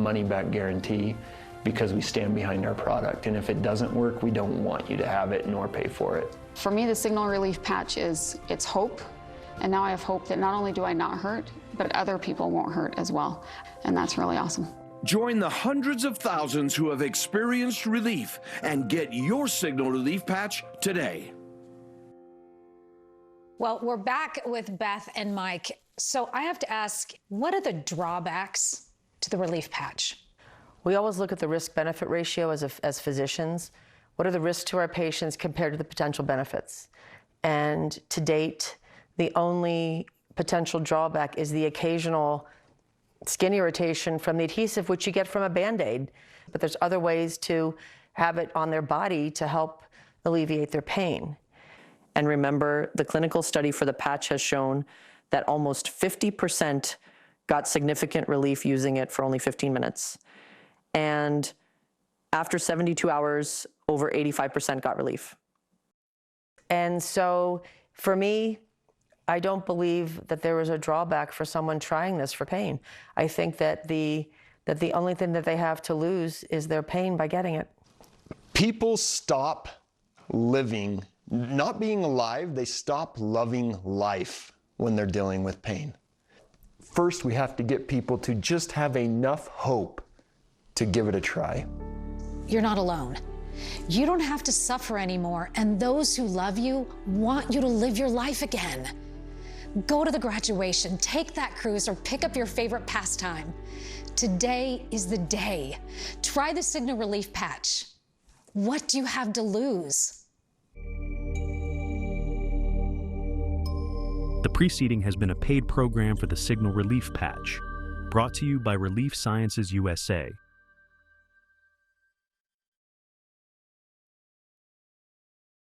money back guarantee because we stand behind our product. And if it doesn't work, we don't want you to have it nor pay for it. For me, the Signal Relief Patch it's hope. And now I have hope that not only do I not hurt, but other people won't hurt as well. And that's really awesome. Join the hundreds of thousands who have experienced relief and get your Signal Relief Patch today. Well, we're back with Beth and Mike. So I have to ask, what are the drawbacks to the Relief Patch? We always look at the risk-benefit ratio as physicians. What are the risks to our patients compared to the potential benefits? And to date, the only potential drawback is the occasional skin irritation from the adhesive, which you get from a Band-Aid. But there's other ways to have it on their body to help alleviate their pain. And remember, the clinical study for the patch has shown that almost 50% got significant relief using it for only 15 minutes. And after 72 hours, over 85% got relief. And so for me, I don't believe that there was a drawback for someone trying this for pain. I think that the only thing that they have to lose is their pain by getting it. People stop living, not being alive, they stop loving life when they're dealing with pain. First, we have to get people to just have enough hope to give it a try. You're not alone. You don't have to suffer anymore, and those who love you want you to live your life again. Go to the graduation, take that cruise, or pick up your favorite pastime. Today is the day. Try the Signal Relief Patch. What do you have to lose? The preceding has been a paid program for the Signal Relief Patch, brought to you by Relief Sciences USA.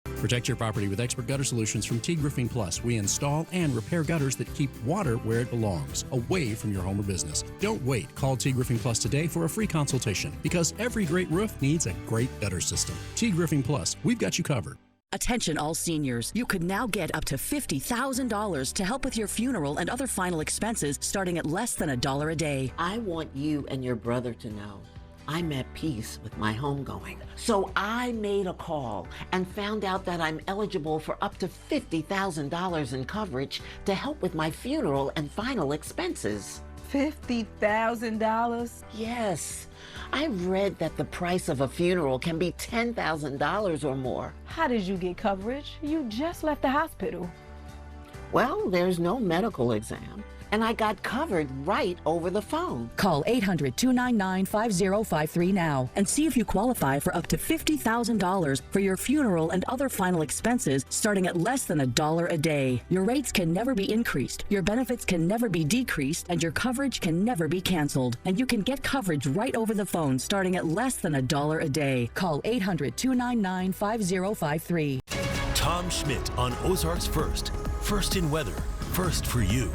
Protect your property with expert gutter solutions from T-Griffing Plus. We install and repair gutters that keep water where it belongs, away from your home or business. Don't wait. Call T-Griffing Plus today for a free consultation, because every great roof needs a great gutter system. T-Griffing Plus, we've got you covered. Attention all seniors. You could now get up to $50,000 to help with your funeral and other final expenses starting at less than $1 a day. I want you and your brother to know I'm at peace with my homegoing. So I made a call and found out that I'm eligible for up to $50,000 in coverage to help with my funeral and final expenses. $50,000? Yes. I read that the price of a funeral can be $10,000 or more. How did you get coverage? You just left the hospital. Well, there's no medical exam, and I got covered right over the phone. Call 800-299-5053 now and see if you qualify for up to $50,000 for your funeral and other final expenses starting at less than $1 a day. Your rates can never be increased, your benefits can never be decreased, and your coverage can never be canceled. And you can get coverage right over the phone starting at less than $1 a day. Call 800-299-5053. Tom Schmidt on Ozarks First. First in weather, first for you.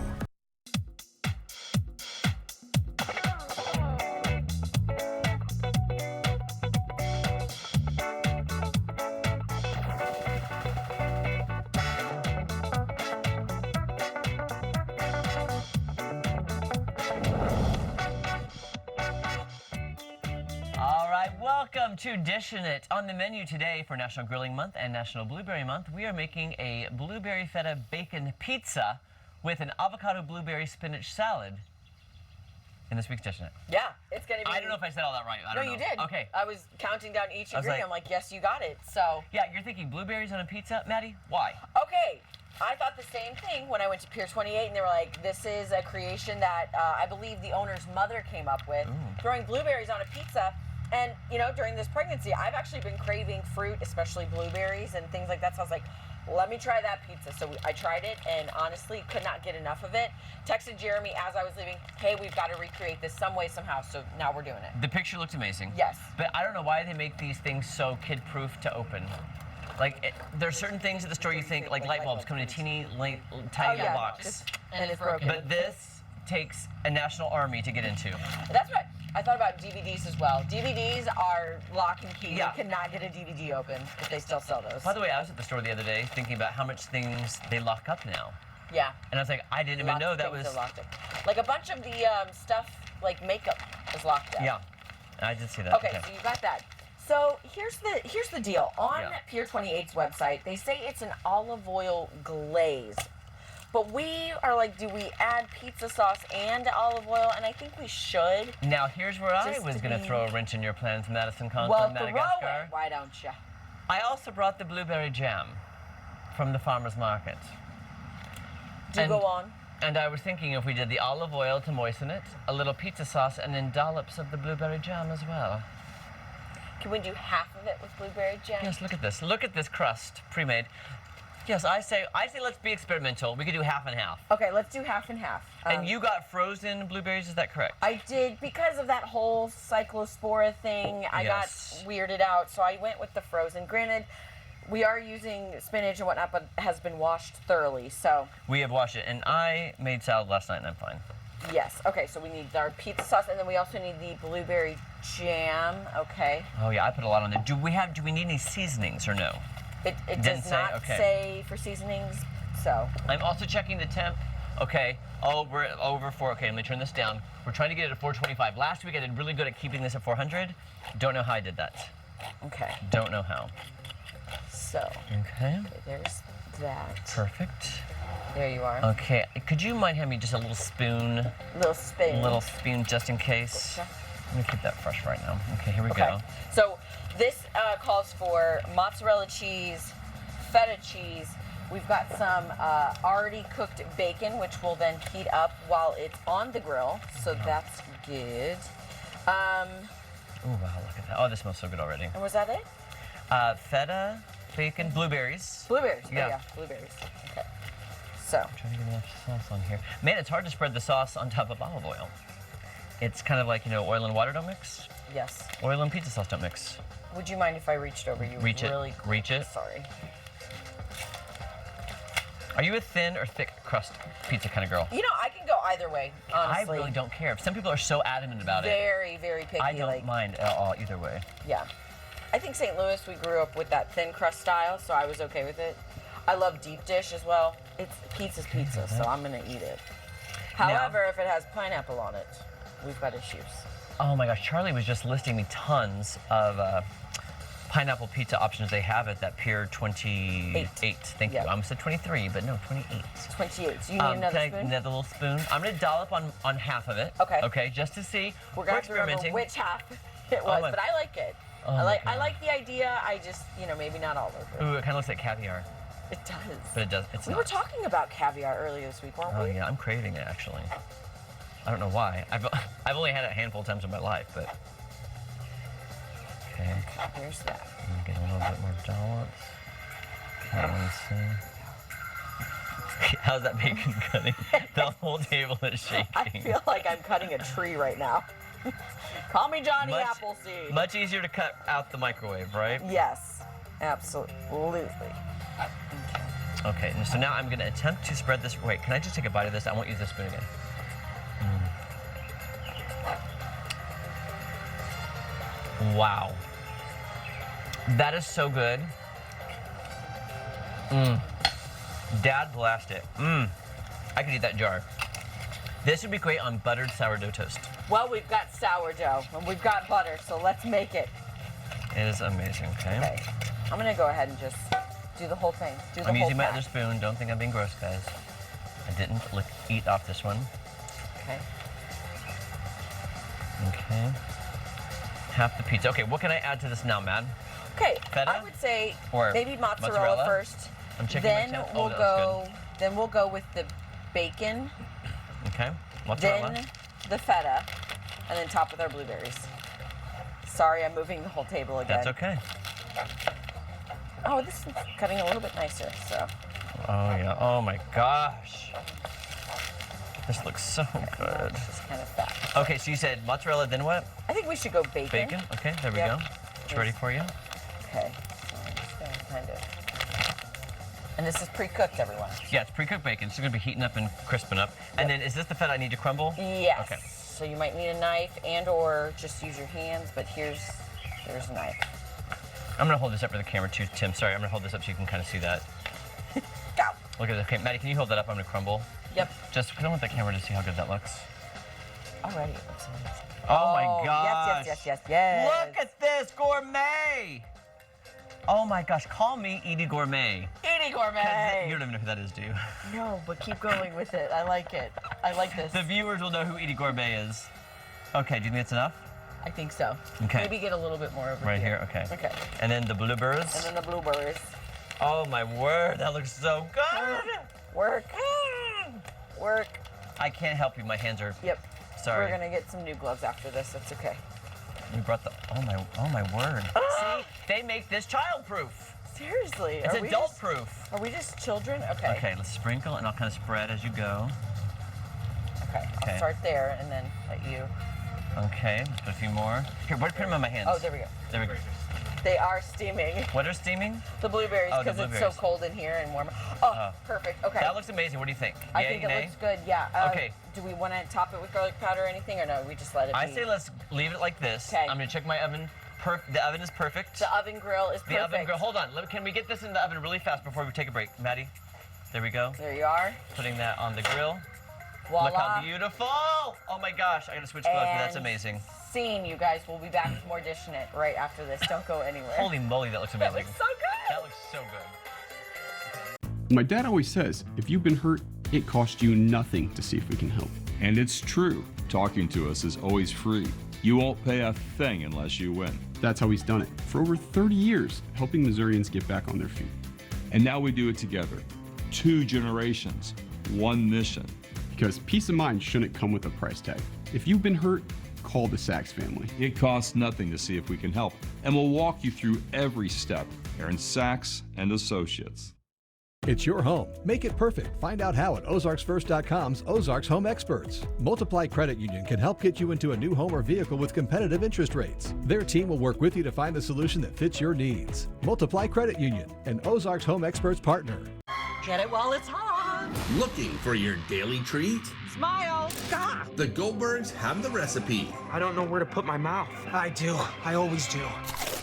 Welcome to Dishin It. On the menu today for National Grilling Month and National Blueberry Month, we are making a blueberry feta bacon pizza with an avocado blueberry spinach salad in this week's Dishin It. Yeah, it's going to be... I don't know if I said all that right. I don't know. You did. Okay. I was counting down each ingredient. I'm like, yes, you got it. So... Yeah, you're thinking blueberries on a pizza, Maddie? Why? Okay. I thought the same thing when I went to Pier 28, and they were like, this is a creation that I believe the owner's mother came up with, throwing blueberries on a pizza. And, you know, during this pregnancy, I've actually been craving fruit, especially blueberries and things like that. So I was like, let me try that pizza. So I tried it and honestly could not get enough of it. Texted Jeremy as I was leaving, hey, we've got to recreate this some way, somehow. So now we're doing it. The picture looked amazing. Yes. But I don't know why they make these things so kid-proof to open. Like, there's certain things at the store you think, like light bulbs come in a tiny little box. And it's broken. But this takes a national army to get into. That's right. I thought about DVDs as well. DVDs are lock and key. Yeah. You cannot get a DVD open if they still sell those. By the way, I was at the store the other day thinking about how much things they lock up now. Yeah. And I was like, I didn't even know that was... Like a bunch of the stuff, like makeup is locked up. Yeah, I did see that. Okay, so you got that. So here's the deal. On Pier 28's website, they say it's an olive oil glaze. But we are like, do we add pizza sauce and olive oil? And I think we should. Now, here's where I was going to throw a wrench in your plans, Madison Conklin, well, Madagascar. Throw it. Why don't you? I also brought the blueberry jam from the farmer's market. Go on. And I was thinking if we did the olive oil to moisten it, a little pizza sauce, and then dollops of the blueberry jam as well. Can we do half of it with blueberry jam? Yes, look at this. Look at this crust, pre-made. Yes, I say let's be experimental. We could do half and half. Okay, let's do half and half. And you got frozen blueberries, is that correct? I did, because of that whole cyclospora thing, I got weirded out, so I went with the frozen. Granted, we are using spinach and whatnot, but it has been washed thoroughly, so. We have washed it, and I made salad last night, and I'm fine. Yes, okay, so we need our pizza sauce, and then we also need the blueberry jam, okay. Oh yeah, I put a lot on there. Do we need any seasonings or no? It does not say for seasonings, so. I'm also checking the temp. Okay, oh, we're over 4. Okay, let me turn this down. We're trying to get it at 425. Last week I did really good at keeping this at 400. Don't know how I did that. Okay. Don't know how. So. Okay. There's that. Perfect. There you are. Okay, could you mind handing me just a little spoon? Little spoon. Little spoon just in case. Let me keep that fresh right now. Okay, here we go. So this calls for mozzarella cheese, feta cheese. We've got some already cooked bacon, which will then heat up while it's on the grill. So that's good. Oh, wow, look at that. Oh, this smells so good already. And was that it? Feta, bacon, blueberries. Blueberries, yeah, blueberries. Okay. So. I'm trying to get enough sauce on here. Man, it's hard to spread the sauce on top of olive oil. It's kind of like, oil and water don't mix. Yes. Oil and pizza sauce don't mix. Would you mind if I reached over you? Reach really it. Reach it. Sorry. Are you a thin or thick crust pizza kind of girl? I can go either way, honestly. I really don't care. Some people are so adamant about it. Very, very picky. I don't mind at all either way. Yeah. I think St. Louis, we grew up with that thin crust style, so I was okay with it. I love deep dish as well. Pizza's pizza, so I'm going to eat it. However, if it has pineapple on it, we've got issues. Oh my gosh, Charlie was just listing me tons of pineapple pizza options they have at that Pier 28. Thank you. I almost said 23, but no, 28. 28. So you need another spoon? Another little spoon. I'm going to dollop on half of it. Okay. Okay, just to see. We're going to remember which half it was, but I like it. Oh I like the idea. I just, maybe not all of it. Ooh, it kind of looks like caviar. It does. But it does. It's We were talking about caviar earlier this week, weren't we? Oh yeah, I'm craving it actually. I don't know why. I've only had it a handful of times in my life, but. Okay. Here's that. Get a little bit more dollops. Let's see. How's that bacon cutting? The whole table is shaking. I feel like I'm cutting a tree right now. Call me Johnny Appleseed. Much easier to cut out the microwave, right? Yes, absolutely. Okay, so now I'm going to attempt to spread this. Wait, can I just take a bite of this? I won't use this spoon again. Wow. That is so good. Dad blast it. I could eat that jar. This would be great on buttered sourdough toast. Well, we've got sourdough and we've got butter, so let's make it. It is amazing, okay? I'm going to go ahead and just do the whole thing. I'm using my other spoon. Don't think I'm being gross, guys. I didn't eat off this one. Okay. Okay. Half the pizza. Okay, what can I add to this now, Matt? Okay, Feta? I would say or maybe mozzarella first. I'm checking then my temp. we'll go. Then we'll go with the bacon. Okay, mozzarella. Then the feta, and then top with our blueberries. Sorry, I'm moving the whole table again. That's okay. Oh, this is cutting a little bit nicer. So. Oh yeah. Oh my gosh. This looks so good. It's kind of fat. Okay, so you said mozzarella, then what? I think we should go bacon. Bacon? Okay, there we go. It's ready for you. Okay. So I'm just going to kind of... And this is pre-cooked, everyone. Yeah, it's pre-cooked bacon. It's going to be heating up and crisping up. And then is this the feta I need to crumble? Yes. Okay. So you might need a knife and or just use your hands, but there's a knife. I'm going to hold this up for the camera too, Tim. Sorry, I'm going to hold this up so you can kind of see that. Go. Look at this. Okay, Maddie, can you hold that up? I'm going to crumble. Yep. Just because I want the camera to see how good that looks. already. It looks amazing. Oh my gosh. Yes. Look at this, gourmet. Oh my gosh, call me Edie Gourmet. Edie Gourmet. You don't even know who that is, do you? No, but keep going with it. I like it. I like this. The viewers will know who Edie Gourmet is. Okay, do you think that's enough? I think so. Okay. Maybe get a little bit more over Right here, okay. Okay. And then the bluebirds. And then the bluebirds. Oh my word, that looks so good. Work. Work. I can't help you, my hands are. Yep. Sorry. We're gonna get some new gloves after this. That's okay. We brought the, oh my word. See, they make this childproof. Seriously. It's adult-proof. Are we just children? Okay. Okay, let's sprinkle and I'll kind of spread as you go. Okay, I'll start there and then let you. Okay, let's put a few more. Here, put them on my hands. Oh, there we go. There we go. They are steaming. What are steaming? The blueberries, because it's so cold in here and warm. Oh, perfect. Okay. That looks amazing. What do you think? I think it looks good, yeah. Okay. Do we want to top it with garlic powder or anything, or no? We just let it be? I say let's leave it like this. Okay. I'm going to check my oven. The oven is perfect. The oven grill is perfect. The oven grill. Hold on. Can we get this in the oven really fast before we take a break? Maddie, there we go. There you are. Putting that on the grill. Voila. Look how beautiful. Oh my gosh. I got to switch gloves, but that's amazing. Scene, you guys. We'll be back with more Dishin' It right after this. Don't go anywhere. Holy moly, that looks amazing. That looks so good. That looks so good. My dad always says, if you've been hurt, it costs you nothing to see if we can help. And it's true. Talking to us is always free. You won't pay a thing unless you win. That's how he's done it for over 30 years, helping Missourians get back on their feet. And now we do it together. 2 generations, 1 mission. Because peace of mind shouldn't come with a price tag. If you've been hurt, call the Sachs family. It costs nothing to see if we can help. And we'll walk you through every step. Aaron Sachs and Associates. It's your home. Make it perfect. Find out how at OzarksFirst.com's Ozarks Home Experts. Multiply Credit Union can help get you into a new home or vehicle with competitive interest rates. Their team will work with you to find the solution that fits your needs. Multiply Credit Union, an Ozarks Home Experts partner. Get it while it's hot. Looking for your daily treat? Smile. Gah! The Goldbergs have the recipe. I don't know where to put my mouth. I do. I always do.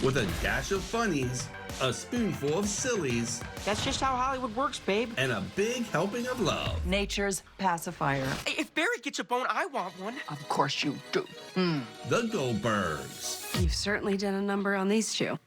With a dash of funnies, a spoonful of sillies. That's just how Hollywood works, babe. And a big helping of love. Nature's pacifier. If Barry gets a bone, I want one. Of course you do. The Goldbergs. You've certainly done a number on these 2.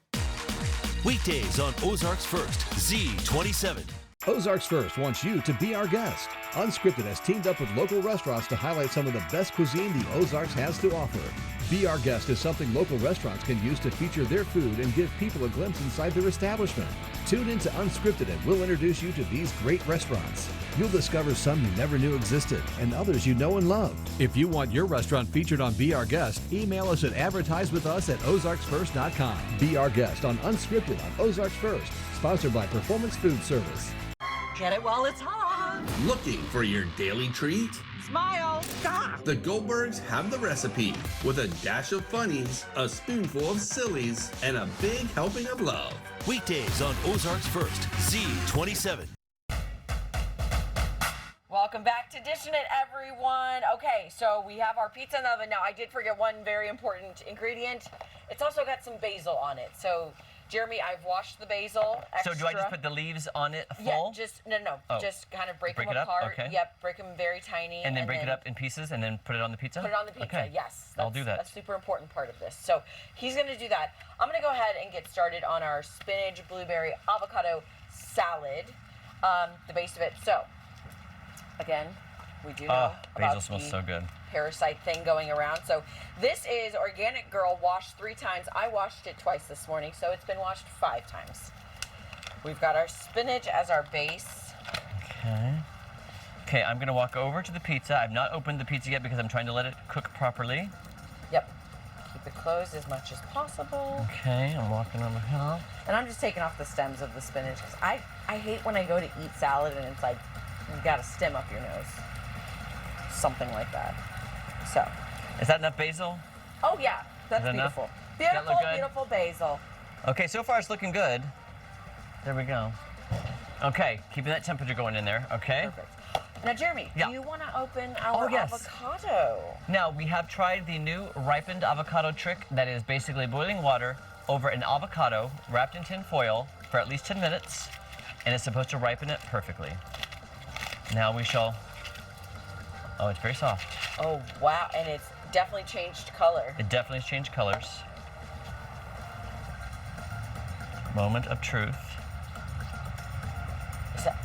Weekdays on Ozarks First, Z27. Ozarks First wants you to be our guest. Unscripted has teamed up with local restaurants to highlight some of the best cuisine the Ozarks has to offer. Be Our Guest is something local restaurants can use to feature their food and give people a glimpse inside their establishment. Tune into Unscripted and we'll introduce you to these great restaurants. You'll discover some you never knew existed and others you know and love. If you want your restaurant featured on Be Our Guest, email us at advertisewithus@ozarksfirst.com. Be Our Guest on Unscripted on Ozarks First, sponsored by Performance Food Service. Get it while it's hot. Looking for your daily treat? Smile. Gah! The Goldbergs have the recipe. With a dash of funnies, a spoonful of sillies, and a big helping of love. Weekdays on Ozarks First, Z27. Welcome back to Dishin' It, everyone. Okay, so we have our pizza in the oven. Now, I did forget one very important ingredient. It's also got some basil on it. So, Jeremy, I've washed the basil extra. So do I just put the leaves on it full? Yeah, just, no. Oh. Just kind of break them it apart. Up? Okay. Yep, break them very tiny. And then break it up in pieces and then put it on the pizza? Put it on the pizza, okay. Yes. I'll do that. That's a super important part of this. So he's going to do that. I'm going to go ahead and get started on our spinach, blueberry, avocado salad, the base of it. So, again, we do know basil about smells so good. Parasite thing going around. So this is Organic Girl washed 3 times. I washed it twice this morning, so it's been washed 5 times. We've got our spinach as our base. Okay. Okay, I'm gonna walk over to the pizza. I've not opened the pizza yet because I'm trying to let it cook properly. Yep. Keep it closed as much as possible. Okay, I'm walking over here. And I'm just taking off the stems of the spinach because I hate when I go to eat salad and it's like you got a stem up your nose. Something like that. So. Is that enough basil? Oh yeah, that's beautiful. Beautiful, beautiful basil. Okay, so far it's looking good. There we go. Okay, keeping that temperature going in there, okay? Perfect. Now, Jeremy, do you want to open our yes. avocado? Now, we have tried the new ripened avocado trick that is basically boiling water over an avocado wrapped in tin foil for at least 10 minutes, and it's supposed to ripen it perfectly. Now we shall Oh, it's very soft. Oh, wow. And it's definitely changed color. It definitely has changed colors. Moment of truth. Is that,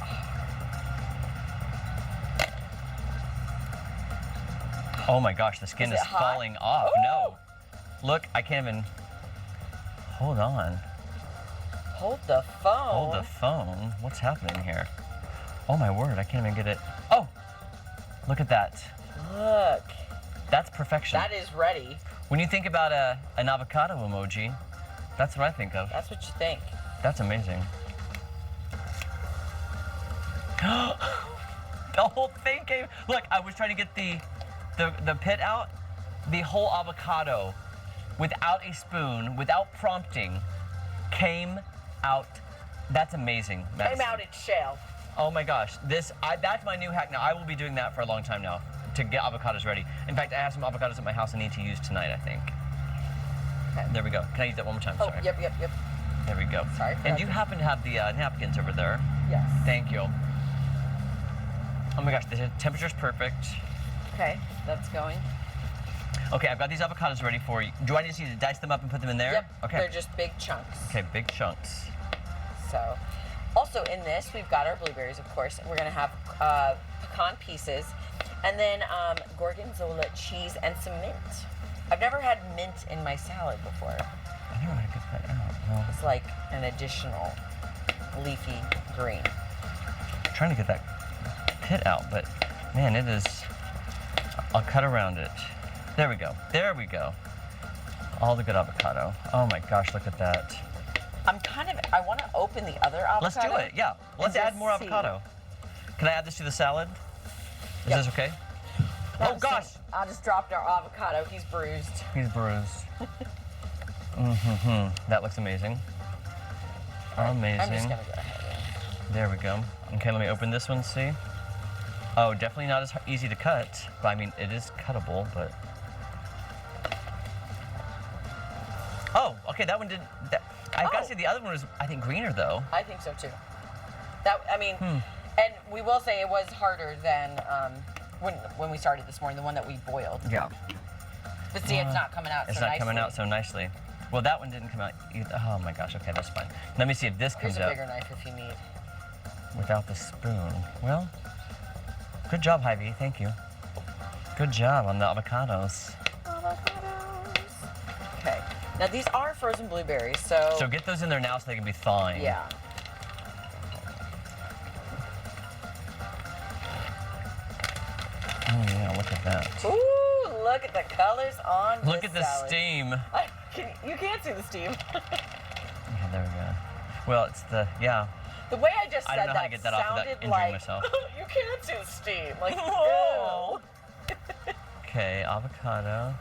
oh my gosh, the skin is falling off. Ooh. No. Look, I can't even. Hold on. Hold the phone. Hold the phone. What's happening here? Oh my word, I can't even get it. Oh, look at that. Look. That's perfection. That is ready. When you think about an avocado emoji, that's what I think of. That's what you think. That's amazing. The whole thing came. Look, I was trying to get the pit out. The whole avocado, without a spoon, without prompting, came out. That's amazing. Came out in shell. Oh my gosh, that's my new hack now. I will be doing that for a long time now to get avocados ready. In fact, I have some avocados at my house I need to use tonight, I think. Okay. There we go. Can I use that one more time? Oh, Sorry. yep. There we go. Sorry. And you happen to have the napkins over there? Yes. Thank you. Oh my gosh, the temperature's perfect. Okay, that's going. Okay, I've got these avocados ready for you. Do I just need to dice them up and put them in there? Yep. Okay. They're just big chunks. Okay, big chunks. So, also in this, we've got our blueberries, of course. We're gonna have pecan pieces, and then gorgonzola cheese and some mint. I've never had mint in my salad before. I don't know how to get that out. Well, it's like an additional leafy green. I'm trying to get that pit out, but man, it is. I'll cut around it. There we go. There we go. All the good avocado. Oh my gosh, look at that. I want to open the other avocado. Let's do it, yeah. Let's add more avocado. Can I add this to the salad? Is this okay? Oh gosh! I just dropped our avocado. He's bruised. He's bruised. That looks amazing. Amazing. I'm just gonna go ahead. There we go. Okay, let me open this one, see? Oh, definitely not as easy to cut, but I mean, it is cuttable, but... Oh, okay, that one didn't... I've got to say, the other one was, I think, greener, though. I think so, too. And we will say it was harder than when we started this morning, the one that we boiled. Yeah. But see, it's not coming out so nicely. It's not coming out so nicely. Well, that one didn't come out either. Oh my gosh, okay, that's fine. Let me see if this comes out. Here's a bigger knife if you need. Without the spoon. Well, good job, Hy-Vee, thank you. Good job on the avocados. Okay. Now these are frozen blueberries, so... So get those in there now so they can be thawing. Yeah. Oh yeah, look at that. Ooh, look at the colors on Look at the salad. steam. You can't see the steam. Yeah, there we go. Well, it's the, yeah. The way I just said I don't know how to get that off without sounded injuring like myself. you can't see the steam. Like, Oh. ew. Okay, avocado.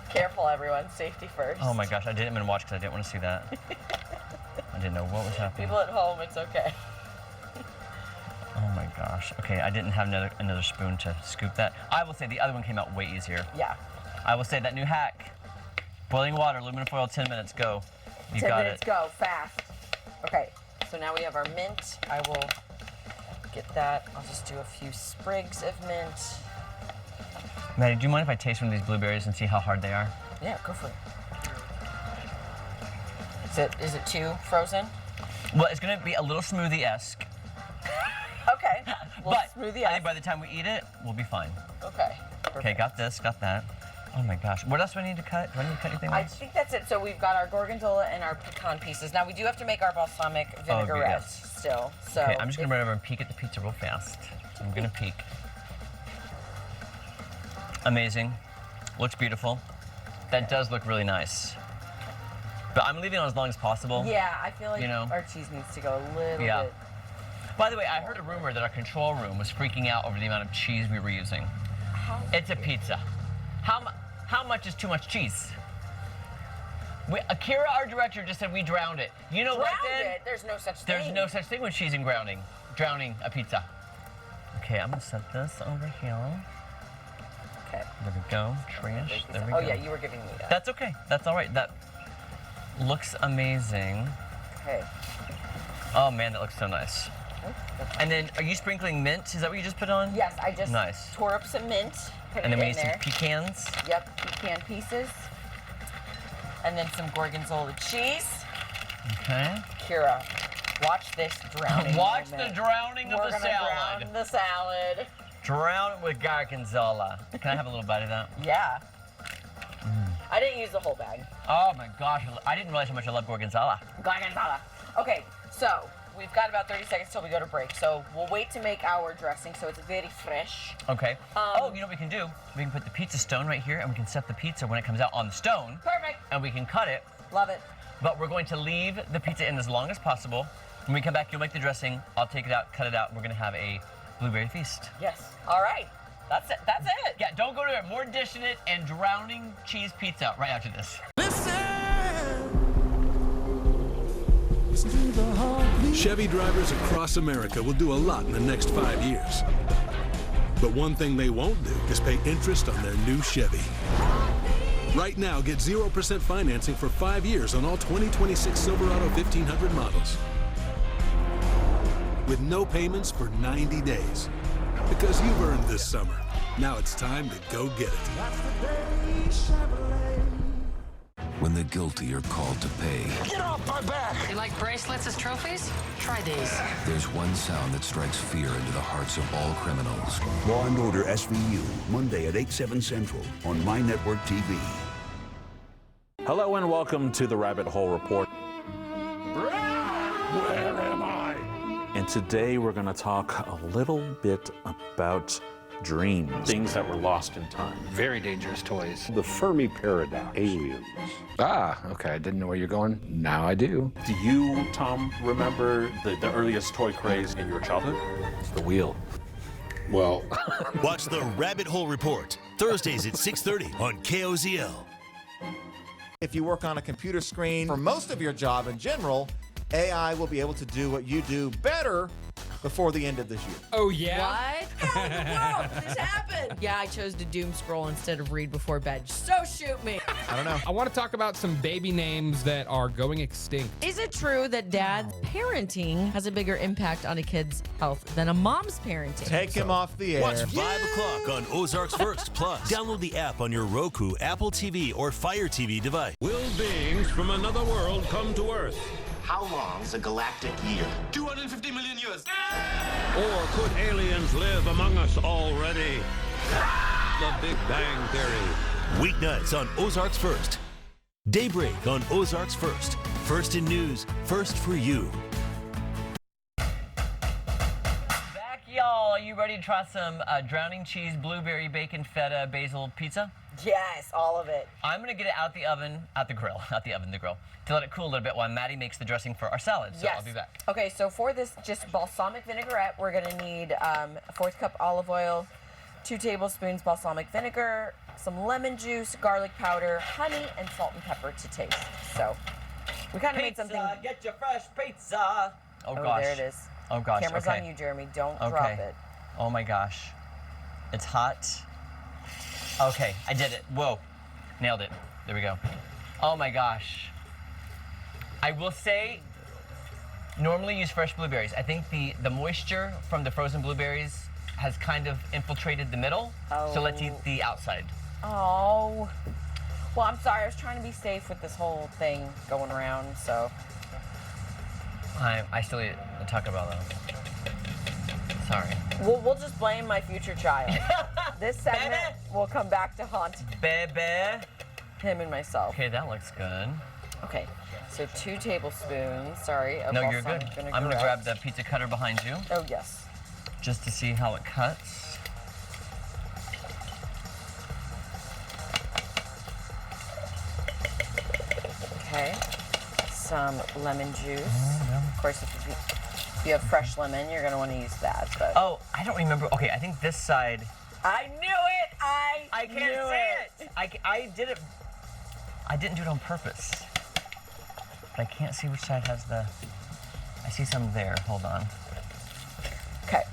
Careful, everyone. Safety first. Oh my gosh, I didn't even watch because I didn't want to see that. I didn't know what was happening. People at home, it's okay. Oh my gosh. Okay, I didn't have another spoon to scoop that. I will say the other one came out way easier. Yeah. I will say that new hack. Boiling water, aluminum foil, 10 minutes, go. You 10 got minutes, it. go, fast. Okay, so now we have our mint. I will get that. I'll just do a few sprigs of mint. Maddie, do you mind if I taste one of these blueberries and see how hard they are? Yeah, go for it. Is it too frozen? Well, it's gonna be a little smoothie-esque. Okay. But I think by the time we eat it, we'll be fine. Okay. Perfect. Okay, got this, got that. Oh my gosh. What else do I need to cut? Do I need to cut anything I else? think that's it. So we've got our gorgonzola and our pecan pieces. Now we do have to make our balsamic vinaigrette still. So okay, I'm just gonna run over and peek at the pizza real fast. I'm gonna peek. Amazing. Looks beautiful. That does look really nice. But I'm leaving it on as long as possible. Yeah, I feel like you know? our cheese needs to go a little bit. By the way, I heard a rumor that our control room was freaking out over the amount of cheese we were using. It's a pizza. How much is too much cheese? Akira, our director, just said we drowned it. You know what then? It? There's no such thing. There's no such thing with cheese and drowning a pizza. Okay, I'm gonna set this over here. Okay. There we go. Trash. There we go. Oh yeah, you were giving me that. That's okay. That's all right. That looks amazing. Okay. Oh man, that looks so nice. And then, are you sprinkling mint? Is that what you just put on? Yes, I just nice. tore up some mint, put and it then we in need there. some pecans. Yep, pecan pieces. And then some gorgonzola cheese. Okay. Kira, watch this drowning Watch moment. the drowning of We're the gonna salad. drown the salad. Drown it with gorgonzola. Can I have a little bite of that? Yeah. I didn't use the whole bag. Oh my gosh, I didn't realize how much I love gorgonzola. Gorgonzola. Okay, so we've got about 30 seconds till we go to break. So we'll wait to make our dressing so it's very fresh. Okay. Oh, you know what we can do? We can put the pizza stone right here and we can set the pizza when it comes out on the stone. Perfect. And we can cut it. Love it. But we're going to leave the pizza in as long as possible. When we come back, you'll make the dressing. I'll take it out, cut it out, and we're going to have a blueberry feast. Yes. All right. That's it. That's it. Yeah, don't go to it. More Dishin' It and drowning cheese pizza right after this. Chevy drivers across America will do a lot in the next 5 years. But one thing they won't do is pay interest on their new Chevy. Right now, get 0% financing for 5 years on all 2026 Silverado 1500 models. With no payments for 90 days. Because you've earned this summer. Now it's time to go get it. When the guilty are called to pay, Get off my back! You like bracelets as trophies? Try these. there's one sound that strikes fear into the hearts of all criminals. Law and Order SVU, Monday at 8, 7 Central on My Network TV. Hello and welcome to the Rabbit Hole Report. Where am I? And today we're going to talk a little bit about dreams, things that were lost in time. Very dangerous toys. The Fermi paradox. Aliens. Ah, okay, I didn't know where you're going. Now I do. Do you, Tom, remember the earliest toy craze in your childhood? It's the wheel. Well, Watch the Rabbit Hole Report, Thursdays at 6:30 on KOZL. If you work on a computer screen, for most of your job in general, AI will be able to do what you do better before the end of this year. Oh, yeah? What? How in the world did this happen? Yeah, I chose to doom scroll instead of read before bed. So shoot me. I don't know. I want to talk about some baby names that are going extinct. Is it true that dad's parenting has a bigger impact on a kid's health than a mom's parenting? Take him off the air. Watch 5 o'clock on Ozarks First Plus. Download the app on your Roku, Apple TV, or Fire TV device. Will beings from another world come to Earth? How long is a galactic year? 250 million years. Or could aliens live among us already? The Big Bang Theory. Weeknights on Ozarks First. Daybreak on Ozarks First. First in news, first for you. Back, y'all. Are you ready to try some drowning cheese, blueberry, bacon, feta, basil pizza? Yes, all of it. I'm gonna get it out the grill, the grill, to let it cool a little bit while Maddie makes the dressing for our salad. So Yes. I'll be back. Okay, so for this just balsamic vinaigrette, we're gonna need a 1/4 cup olive oil, 2 tablespoons balsamic vinegar, some lemon juice, garlic powder, honey, and salt and pepper to taste. So we kind of made something. Get your fresh pizza. Oh gosh. There it is. Oh gosh. Camera's okay. on you, Jeremy. Don't Okay. drop it. Oh my gosh. It's hot. Okay, I did it. Whoa. Nailed it. There we go. Oh my gosh. I will say, normally use fresh blueberries. I think the moisture from the frozen blueberries has kind of infiltrated the middle. So let's eat the outside. Oh. Well, I'm sorry. I was trying to be safe with this whole thing going around, so. I still eat Taco Bell though. Sorry. We'll just blame my future child. This segment will come back to haunt Baby. him and myself. Okay, that looks good. Okay, so 2 tablespoons, sorry, of No, you're good. balsamic vinaigrette. I'm gonna grab the pizza cutter behind you. Oh, yes. Just to see how it cuts. Okay, some lemon juice. Of course, if you have fresh lemon, you're gonna want to use that. But Oh, I don't remember. Okay, I think this side. I knew it. I can't say it. I did it. I didn't do it on purpose. But I can't see which side has the. I see some there. Hold on. Okay.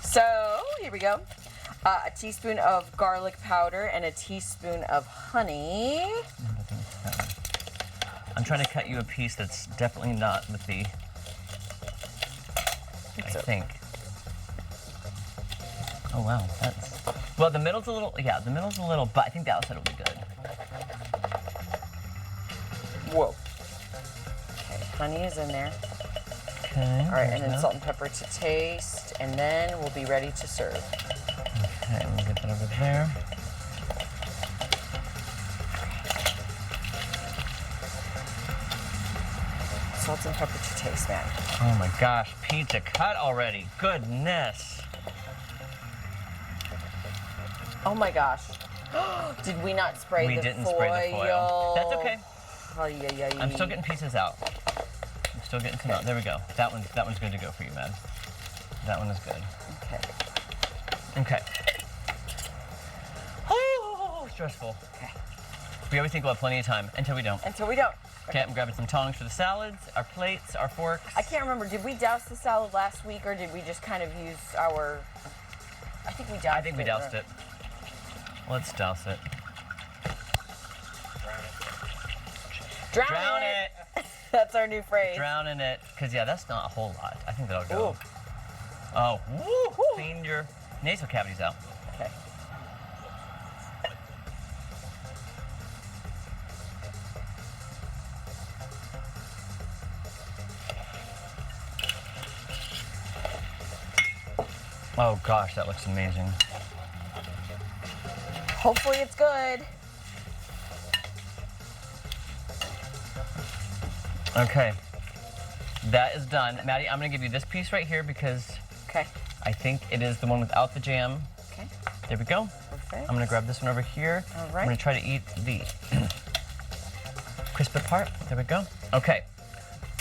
So here we go. A teaspoon of garlic powder and a teaspoon of honey. I'm trying to cut you a piece that's definitely not with the. I think. Oh wow, that's. Well, the middle's a little. Yeah, the middle's a little, but I think the outside will be good. Whoa. Okay, honey is in there. Okay. All right, and then salt and pepper to taste, and then we'll be ready to serve. Okay, we'll get that over there. Salt and pepper to taste, man. Oh my gosh, pizza cut already. Goodness. Oh my gosh. Did we not spray the foil? We didn't spray the foil. That's okay. Oh, yeah. I'm still getting pieces out. I'm still getting some out. There we go. That one's good to go for you, man. That one is good. Okay. Okay. Oh, stressful. Okay. We always think we'll have plenty of time until we don't. Until we don't. Okay, I'm grabbing some tongs for the salads, our plates, our forks. I can't remember. Did we douse the salad last week, or did we just kind of use our? I think we doused it. I think we doused it. Let's douse it. Drown it. That's our new phrase. Drown in it, because yeah, that's not a whole lot. I think that'll go. Ooh. Oh, woo, clean your nasal cavities out. Okay. Oh gosh, that looks amazing. Hopefully it's good. Okay, that is done. Maddie, I'm gonna give you this piece right here because I think it is the one without the jam. Okay. There we go. Perfect. I'm gonna grab this one over here. All right. I'm gonna try to eat the crispy part. There we go. Okay,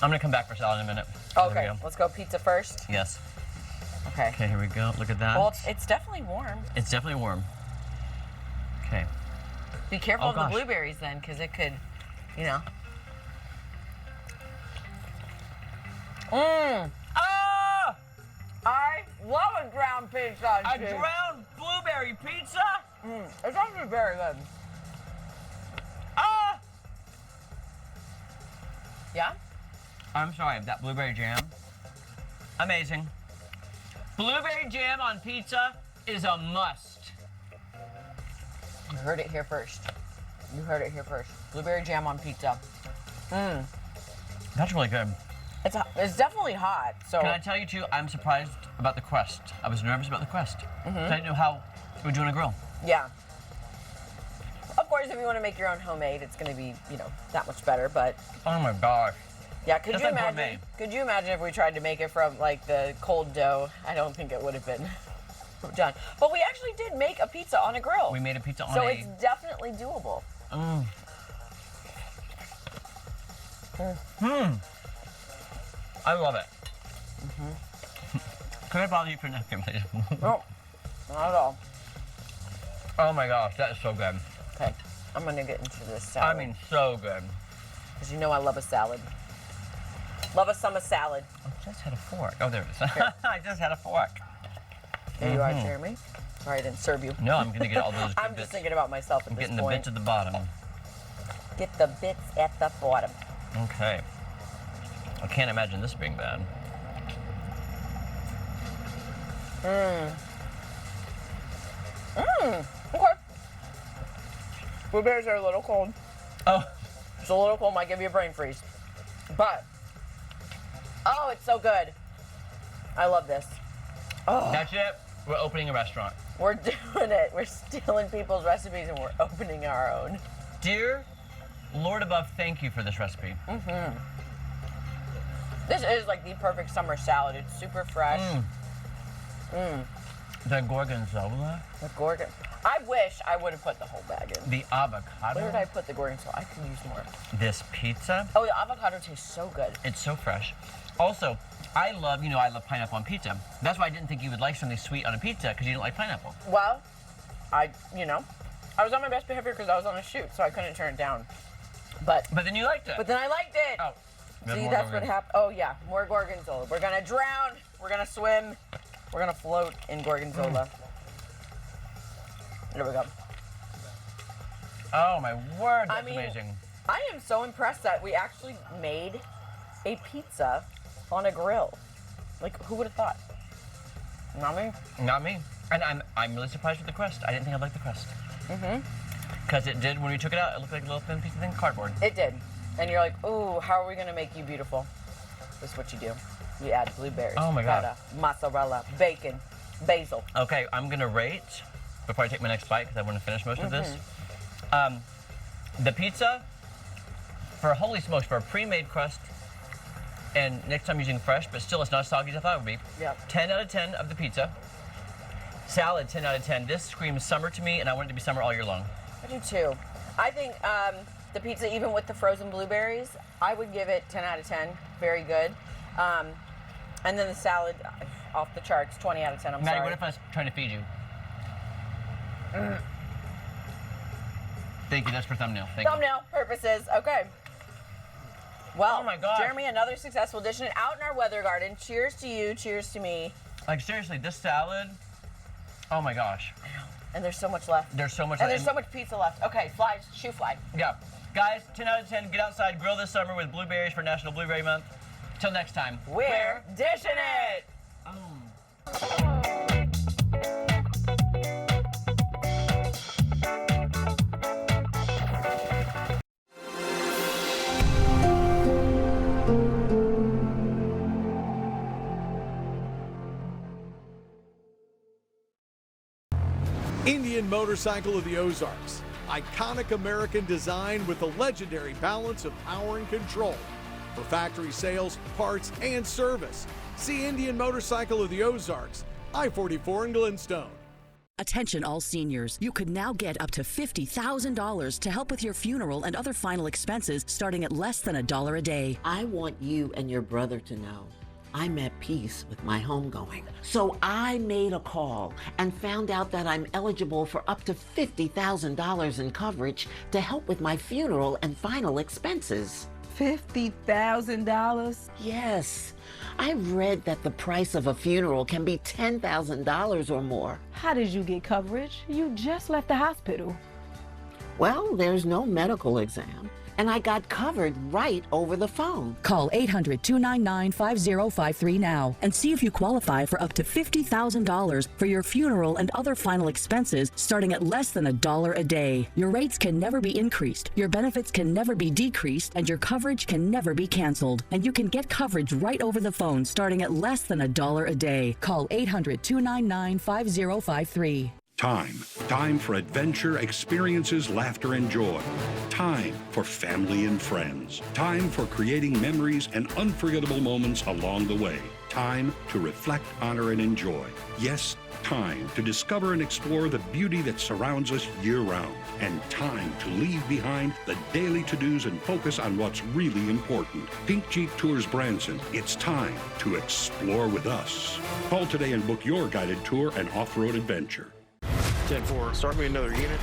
I'm gonna come back for salad in a minute. Okay, There we go. let's go pizza first. Yes. Okay. Okay, here we go. Look at that. Well, it's definitely warm. It's definitely warm. Okay. Be careful Oh, of the gosh. blueberries then, because it could, you know. Mmm. Ah! I love a ground pizza. A ground blueberry pizza? It's actually very good. Ah! Yeah? I'm sorry, that blueberry jam. Amazing. Blueberry jam on pizza is a must. You heard it here first. You heard it here first. Blueberry jam on pizza. Mmm. That's really good. It's definitely hot. So Can I tell you too, I'm surprised about the crust. I was nervous about the crust. I didn't know how it would do on a grill. Yeah. Of course, if you want to make your own homemade, it's going to be, you know, that much better. But oh my gosh. Yeah, could That's you like imagine? gourmet. Could you imagine if we tried to make it from like the cold dough? I don't think it would have been done. But we actually did make a pizza on a grill. We made a pizza on so a... it's definitely doable. I love it. Can I bother you for a napkin, please? No, not at all. Oh my gosh, that is so good. Okay, I'm gonna get into this salad. I mean, so good. Because you know I love a salad. Love a summer salad. I just had a fork. Oh, there it is. I just had a fork. There you are, Jeremy. Sorry I didn't serve you. No, I'm gonna get all those good I'm bits. just thinking about myself at I'm this getting point. the bits at the bottom. Get the bits at the bottom. Okay. I can't imagine this being bad. Okay. Blueberries are a little cold. Oh. It's a little cold, might give you a brain freeze. But, oh, it's so good. I love this. Oh. That's it. We're opening a restaurant. We're doing it. We're stealing people's recipes and we're opening our own. Dear Lord above, thank you for this recipe. This is like the perfect summer salad. It's super fresh. The gorgonzola. The gorgon. I wish I would have put the whole bag in. The avocado. Where did I put the gorgonzola? I could use more. This pizza. Oh, the avocado tastes so good. It's so fresh. Also, I love pineapple on pizza. That's why I didn't think you would like something sweet on a pizza, because you didn't like pineapple. Well, I was on my best behavior because I was on a shoot, so I couldn't turn it down. But then you liked it. But then I liked it. Oh. See, that's what happened. Oh yeah, more gorgonzola. We're gonna drown. We're gonna swim. We're gonna float in gorgonzola. There we go. Oh my word, that's amazing. I am so impressed that we actually made a pizza on a grill. Like, who would have thought? Not me. Not me. And I'm really surprised with the crust. I didn't think I'd like the crust. Mm-hmm. Because it did, when we took it out, it looked like a little thin piece of cardboard. It did. And you're like, ooh, how are we going to make you beautiful? This is what you do. You add blueberries, oh my God, feta, mozzarella, bacon, basil. Okay, I'm going to rate, before I take my next bite, because I want to finish most of this. The pizza, for holy smokes, for a pre-made crust, and next time using fresh, but still it's not as soggy as I thought it would be. Yep. 10 out of 10 of the pizza. Salad, 10 out of 10. This screams summer to me, and I want it to be summer all year long. I do too. I think the pizza, even with the frozen blueberries, I would give it 10 out of 10. Very good. And then the salad, off the charts, 20 out of 10. I'm Maddie, sorry. what if I was trying to feed you? Thank you, that's for thumbnail. Thank Thumbnail purposes, okay. Well, oh my gosh. Jeremy, another successful dish out in our weather garden. Cheers to you, cheers to me. Like seriously, this salad, oh my gosh. And there's so much left. There's so much and left. there's so much pizza left. Okay, flies, shoe fly. Yeah. Guys, 10 out of 10, get outside, grill this summer with blueberries for National Blueberry Month. Till next time, we're dishing it! Indian Motorcycle of the Ozarks. Iconic American design with the legendary balance of power and control. For factory sales, parts, and service. See Indian Motorcycle of the Ozarks, I-44 in Glenstone. Attention all seniors. You could now get up to $50,000 to help with your funeral and other final expenses starting at less than $1 a day. I want you and your brother to know I'm at peace with my homegoing. So I made a call and found out that I'm eligible for up to $50,000 in coverage to help with my funeral and final expenses. $50,000? Yes. I read that the price of a funeral can be $10,000 or more. How did you get coverage? You just left the hospital. Well, there's no medical exam, and I got covered right over the phone. Call 800-299-5053 now and see if you qualify for up to $50,000 for your funeral and other final expenses starting at less than $1 a day. Your rates can never be increased, your benefits can never be decreased, and your coverage can never be canceled. And you can get coverage right over the phone starting at less than $1 a day. Call 800-299-5053. Time for adventure, experiences, laughter, and joy. Time for family and friends. Time for creating memories and unforgettable moments along the way. Time to reflect, honor, and enjoy. Yes, time to discover and explore the beauty that surrounds us year-round. And time to leave behind the daily to-dos and focus on what's really important. Pink Jeep Tours Branson, it's time to explore with us. Call today and book your guided tour and off-road adventure. 10-4, start me another unit.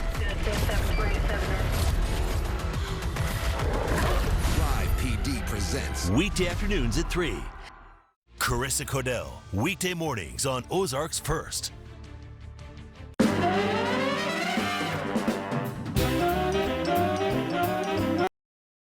Live PD presents weekday afternoons at 3. Carissa Cordell, weekday mornings on Ozarks First.